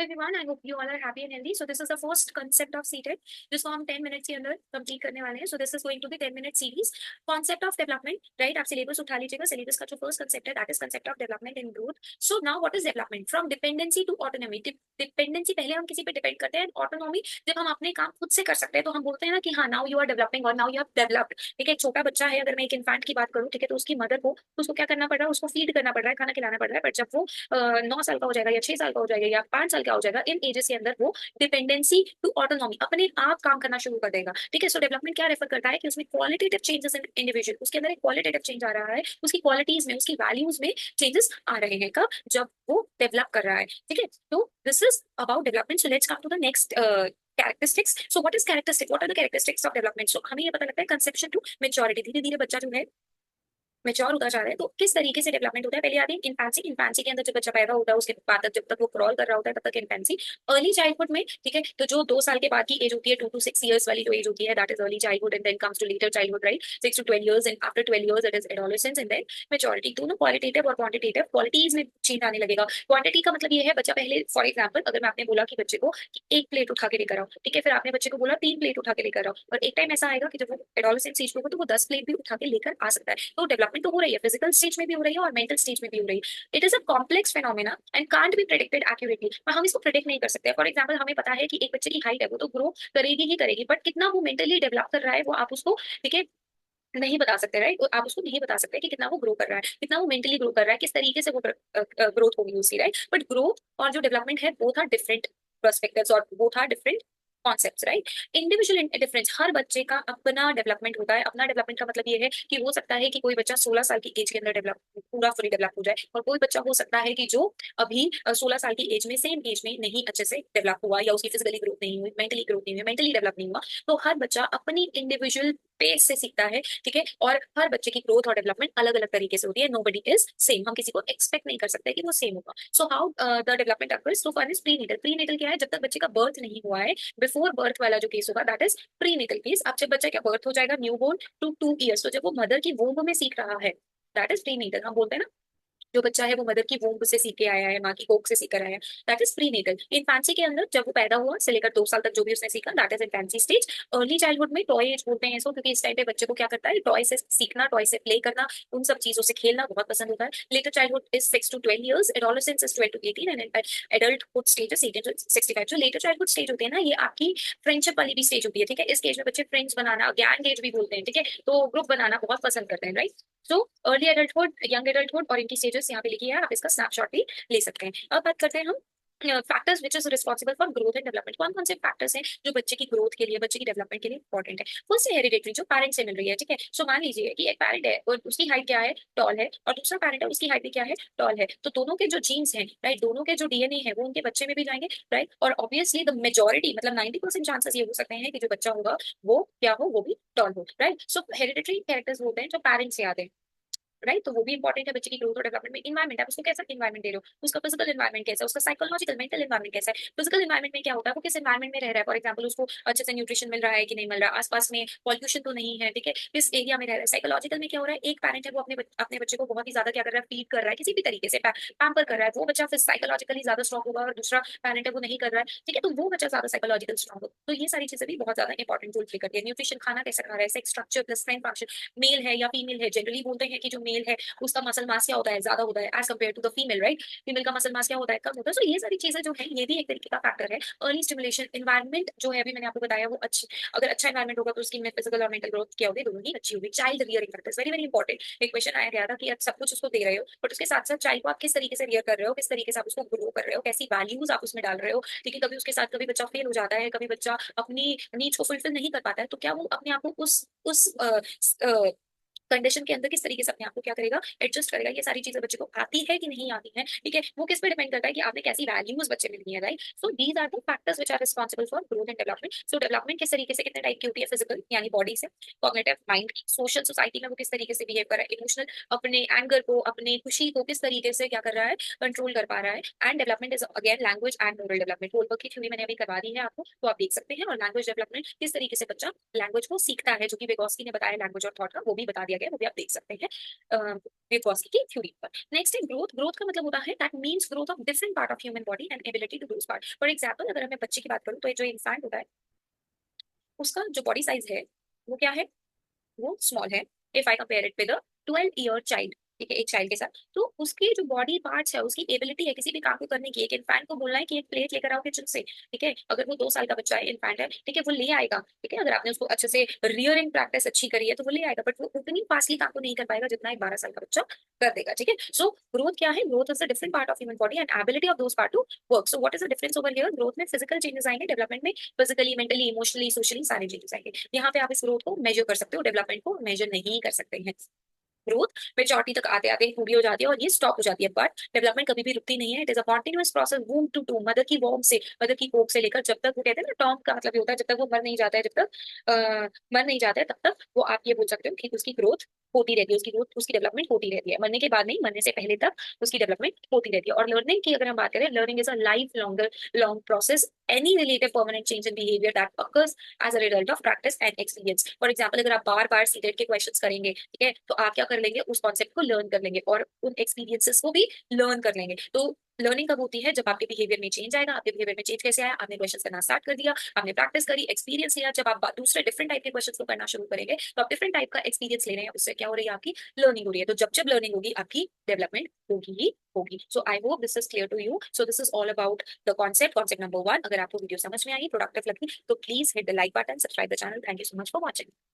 Everyone, I hope you all are happy and healthy. So this is the first concept of seated, जिसको हम 10 minutes के अंदर complete करने वाले हैं. So this is going to be 10 minute series. Concept of development, right? आप syllabus उठा लीजिएगा. सिलेबस का जो फर्स्ट कंसेप्ट है, that is concept of development and growth. So now what is development? From dependency to autonomy. Dependency पहले हम किसी पे डिपेंड करते हैं. Autonomy जब हम अपने काम खुद से कर सकते हैं, तो हम बोलते हैं ना कि हाँ, now you are developing और now you have developed. ठीक है, एक छोटा बच्चा है, अगर मैं एक इन्फेंट की बात करूँ, ठीक है, तो उसकी मदर को उसको क्या करना पड़ रहा है, उसको फीड करना पड़ रहा है, खाना खिलाना पड़ रहा है. बट जब वो 9 साल का हो जाएगा या 6 साल का हो जाएगा या 5 साल का हो जाएगा, इन एजेस के अंदर वो डिपेंडेंसी टू ऑटोनॉमी अपने आप काम करना शुरू कर देगा. ठीक है, सो डेवलपमेंट क्या रेफर करता है कि उसमें क्वालिटेटिव चेंजेस इन इंडिविजुअल, उसके अंदर एक क्वालिटेटिव चेंज आ रहा है, उसकी क्वालिटीज में, उसकी वैल्यूज में चेंजेस आ रहे हैं. कब? जब वो डेवलप कर रहा है. ठीक है, तो this is about development. So let's come to the next characteristics. So what is characteristic? What are the characteristics of development? So हमें ये पता लगता है conception to maturity. धीरे धीरे बच्चा जो है मेच्योर होता जा रहा है. तो किस तरीके से डेवलपमेंट होता है, पहले आते हैं इन्फेंसी. इन्फेंसी के अंदर जब बच्चा पैदा होता है, उसके बाद तक जब तक वो क्रॉल कर रहा होता है, तब तक इन्फेंसी. अर्ली चाइल्डहुड में, ठीक है, तो जो 2 साल के बाद की एज होती है, 2 to 6 years वाली जो एज होती है, that is early childhood. And then comes to later childhood, right? 6 to 12 years, and after 12 years it is adolescence and then maturity. दोनों क्वालिटेटिव और क्वांटिटेटिव क्वालिटीज में चेंज आने लगेगा. क्वांटिटी का मतलब ये है, बच्चा पहले, फॉर एग्जाम्पल, अगर मैं आपने बोला कि बच्चे को कि 1 प्लेट उठा के लेकर आओ, ठीक है, फिर आपने बच्चे को बोला 3 प्लेट उठा के लेकर आओ, और एक टाइम ऐसा आएगा कि जब वो एडोलेसेंस एज में होगा तो वो 10 प्लेट भी उठा के लेकर आ सकता है. तो डेवलपमेंट तो हो रही है, फिजिकल स्टेज में भी हो रही है और मेंटल स्टेज में भी हो रही है. It is a complex phenomena and can't be predicted accurately. पर हम इसको प्रेडिक्ट नहीं कर सकते. फॉर एग्जाम्पल, हमें पता है कि एक बच्चे की हाइट है, वो तो ग्रो करेगी ही करेगी, बट कितना वो मेंटली डेवलप कर रहा है वो आप उसको, ठीक है, नहीं बता सकते, राइट? आप उसको नहीं बता सकते कि कितना वो ग्रो कर रहा है, कितना वो मेंटली ग्रो कर रहा है, किस तरीके से वो ग्रोथ होगी उसकी, राइट? बट ग्रोथ और जो डेवलपमेंट है, बोथ आर डिफरेंट पर्सपेक्टिव्स और both are different concepts, right? Individual difference. हर बच्चे का अपना डेवलपमेंट होता है. अपना डेवलपमेंट का मतलब ये है कि हो सकता है कि कोई बच्चा 16 साल की एज के अंदर डेवलप, पूरा फुली डेवलप हो जाए, और कोई बच्चा हो सकता है कि जो अभी 16 साल की एज में, सेम एज में नहीं अच्छे से डेवलप हुआ, या उसकी फिजिकली ग्रोथ नहीं हुई, मेंटली ग्रोथ नहीं हुई, मेंटली डेवलप नहीं हुआ. तो हर बच्चा अपनी इंडिविजुअल पेस से सीखता है. ठीक है, और हर बच्चे की ग्रोथ और डेवलपमेंट अलग अलग तरीके से होती है. Nobody is same. हम किसी को एक्सपेक्ट नहीं कर सकते कि वो सेम होगा. So how the development occurs? So first prenatal. Prenatal क्या है? जब तक बच्चे का बर्थ नहीं हुआ है, बिफोर बर्थ वाला जो केस होगा, दैट इज प्रीनेटल केस. अब जब बच्चा क्या बर्थ हो जाएगा, न्यू बोर्न टू 2 years, तो जब वो मदर की वोम्ब में सीख रहा है, दैट इज प्रीनेटल. हम बोलते हैं ना, जो बच्चा है वो मदर की वूम्ब से सीख के आया है, माँ की कोख से सीख कर आया है, दैट इज प्रीनेटल. इन्फेंसी के अंदर जब वो पैदा हुआ से लेकर 2 साल तक जो भी उसने सीखा, that is infancy stage. Early childhood में टॉय एज बोलते हैं इसको, क्योंकि इस टाइम पे बच्चे को क्या करता है, टॉय से सीखना, टॉय से प्ले करना, उन सब चीजों से खेलना बहुत पसंद होता है. Letter childhood is 6 to 12 years. Adolescence is 12 to 18, and adulthood stage is 18 to 65. जो लेटर चाइल्डहुड स्टेज होती है ना, ये आपकी फ्रेंडशिप वाली भी स्टेज होती है. ठीक है, इस स्टेज में बच्चे फ्रेंड्स बनाना, गैंग एज भी बोलते हैं, ठीक है, तो ग्रुप बनाना बहुत पसंद करते हैं, right? So early adulthood, young adulthood, और इनकी स्टेजेस यहाँ पे लिखी है, आप इसका स्नैपशॉट भी ले सकते हैं. अब बात करते हैं हम factors which is responsible for growth and development. कौन कौन से फैक्टर्स हैं जो बच्चे की ग्रोथ के लिए, बच्चे की डेवलपमेंट के लिए इंपॉर्टेंट है? फर्स्ट है हेरिडिटरी, जो पेरेंट्स से मिल रही है. ठीक है, सो मान लीजिए कि एक पेरेंट है और उसकी हाइट क्या है, टॉल है, और दूसरा पेरेंट है, उसकी हाइट भी क्या है, टॉल है. तो दोनों के जो जीन्स हैं, राइट, दोनों के जो डीएनए है, वो उनके बच्चे में भी जाएंगे, राइट? और ऑब्वियसली द मेजोरिटी, मतलब 90% चांसेस ये हो सकते हैं कि जो बच्चा होगा वो क्या हो, वो भी टॉल हो, राइट? सो हेरिडिटरी कैरेक्टर्स होते हैं जो पेरेंट्स से आते हैं, राइट? तो वो भी इंपॉर्टेंट है बच्चे की ग्रोथ और डेवलपमेंट में. इन्वायरमेंट, आप उसको कैसा इन्वायरमेंट दे रहे हो, उसका फिजिकल इन्वायरमेंट कैसा है, उसका साइकोलॉजिकल मेंटल इन्वायरमेंट कैसा है. फिजिकल इन्वायरमेंट में क्या होता है, वो किस इन्वायरमेंट में रह रहा है. फॉर एग्जाम्पल, उसको अच्छे से न्यूट्रिशन मिल रहा है कि नहीं मिल रहा, आसपास में पॉल्यूशन तो नहीं है, ठीक है, किस एरिया में रह रहा है. साइकोलॉजिकल में क्या हो रहा है, एक पैरेंट है वो अपने बच्चे को बहुत ही ज्यादा क्या कर रहा है, फीड कर रहा है, किसी भी तरीके से पैम्पर कर रहा है, वो बच्चा फिर साइकोलॉजिकली ज्यादा स्ट्रॉन्ग होगा, और दूसरा पैरेंट है वो नहीं कर रहा है, ठीक है, तो वो बच्चा ज्यादा साइकोलॉजिकल स्ट्रॉन्ग होगा. तो ये सारी चीजें भी बहुत ज्यादा इंपॉर्टेंट रोल प्ले करती है. न्यूट्रिशन, खाना कैसा खा रहा है, sex structure plus strength function, male है या फीमेल है. जनरली बोलते हैं कि जो मेल है उसका मसल मास क्या होता है, ज्यादा होता है as compare to the female, right? Female का मसल मास क्या होता है, कम होता है. तो ये सारी चीजें जो है, ये भी एक तरीके का फैक्टर है. अर्ली स्टिमुलेशन, इन्वायरमेंट जो है, अभी मैंने आपको बताया, वो अच्छी, अगर अच्छा इन्वायरमेंट होगा तो उसकी में फिजिकल और मेंटल ग्रोथ क्या होगी, दोनों ही अच्छी होगी. Child rearing factors, very very important. एक क्वेश्चन आया गया था कि आप सब कुछ उसको दे रहे हो, बट उसके साथ साथ चाइल्ड को आप किस तरीके से रियर कर रहे हो, किस तरीके से आप उसको ग्रो कर रहे हो, कैसी वैल्यूज आप उसमें डाल रहे हो. ठीक है, कभी उसके साथ कभी बच्चा फेल हो जाता है, कभी बच्चा अपनी नीड्स को फुलफिल नहीं कर पाता है, तो क्या वो अपने आप को उस कंडीशन के अंदर किस तरीके से अपने आप को क्या करेगा, एडजस्ट करेगा. ये सारी चीजें बच्चे को आती है कि नहीं आती है, ठीक है, वो किस पे डिपेंड करता है कि आपने कैसी वैल्यूज बच्चे में दी है, right? So these are the factors which are responsible for growth and development. So development किस तरीके से, कितने टाइप की होती है, फिजिकल यानी बॉडी से, कॉग्निटिव माइंड की, सोशल सोसाइटी में वो किस तरीके से बिहेव कर रहा है, इमोशनल, अपने एंगर को, अपने खुशी को किस तरीके से क्या कर रहा है, कंट्रोल कर पा रहा है. And development is again language and moral development. होलवर्क की थ्योरी मैंने अभी करवा दी है आपको, तो आप देख सकते हैं. और लैंग्वेज डेवलपमेंट, किस तरीके से बच्चा लैंग्वेज को सीखता है, जो कि वेगोस्की ने बताया लैंग्वेज और थॉट का, वो भी बता दिया गया है, वो भी आप देख सकते हैं विगोस्की की थ्योरी पर। नेक्स्ट है ग्रोथ। ग्रोथ का मतलब होता है that means growth of different part of human body and ability to do part. For example अगर मैं बच्चे की बात करूँ तो जो इंसान होता है उसका जो बॉडी साइज है वो क्या है, वो स्मॉल है। If I compare it with a 12 year child, ठीक है, एक चाइल्ड के साथ, तो उसकी जो बॉडी पार्ट्स है, उसकी एबिलिटी है किसी भी काम को करने की। एक इन्फैंट को बोलना है कि एक प्लेट लेकर आओ किचन से, ठीक है, अगर वो 2 साल का बच्चा है, इन्फैंट है, ठीक है, वो ले आएगा, ठीक है, अगर आपने उसको अच्छे से रियरिंग प्रैक्टिस अच्छी करी है तो वो ले आएगा, बट वो उतनी फास्टली काम को नहीं कर पाएगा जितना एक 12 साल का बच्चा कर देगा, ठीक है। सो ग्रोथ क्या है, growth is the different part of human body and ability of those part two work. So what is the difference over here, growth में फिजिकल चेंजेस आएंगे, डेवलपमेंट में फिजिकली, मेंटली, इमोशनली, सोशली सारे changes आएंगे। यहाँ पे आप इस growth को मेजर कर सकते हो, डेवलपमेंट को मेजर नहीं कर सकते हैं। ग्रोथ मेच्योरिटी तक आते आते पूरी हो जाती है और ये स्टॉप हो जाती है, बट डेवलपमेंट कभी भी रुकती नहीं है। It is a continuous process, womb to टू, मदर की वॉर्म से, मदर की कोख से लेकर जब तक, वो कहते हैं ना टॉम का मतलब ये होता है जब तक वो मर नहीं जाता है, जब तक मर नहीं जाता है तब तक वो आप ये बोल सकते हो कि उसकी ग्रोथ होती रहती है, उसकी ग्रोथ, उसकी डेवलपमेंट होती रहती है। मरने के बाद नहीं, मरने से पहले तक उसकी डेवलपमेंट होती रहती है। और लर्निंग की अगर हम बात करें, learning is a life longer long process, any relative permanent change in behaviour that occurs as a result of practice and experience। For example अगर आप बार बार सीटेट के क्वेश्चंस करेंगे, ठीक है, तो आप क्या कर लेंगे, उस कॉन्सेप्ट को लर्न कर लेंगे और उन एक्सपीरियंसेस को भी लर्न कर लेंगे। तो लर्निंग कब होती है, जब आपके बिहेवियर में चेंज आएगा। आपके बिहेवियर में चेंज कैसे आया, आपने क्वेश्चन करना स्टार्ट कर दिया, आपने प्रैक्टिस करी, एक्सपीरियंस लिया। जब आप दूसरे डिफरेंट टाइप के क्वेश्चन को करना शुरू करेंगे तो आप डिफरेंट टाइप का एक्सपीरियंस ले रहे हैं, उससे क्या हो रही है, आपकी लर्निंग हो रही है। तो जब जब लर्निंग होगी आपकी डेवलपमेंट होगी ही होगी। So I hope this is clear to you. So this is all about the concept number 1। अगर आपको वीडियो समझ में आई, प्रोडक्टिव लगी, तो please hit the like button, subscribe the channel. Thank you so much for watching.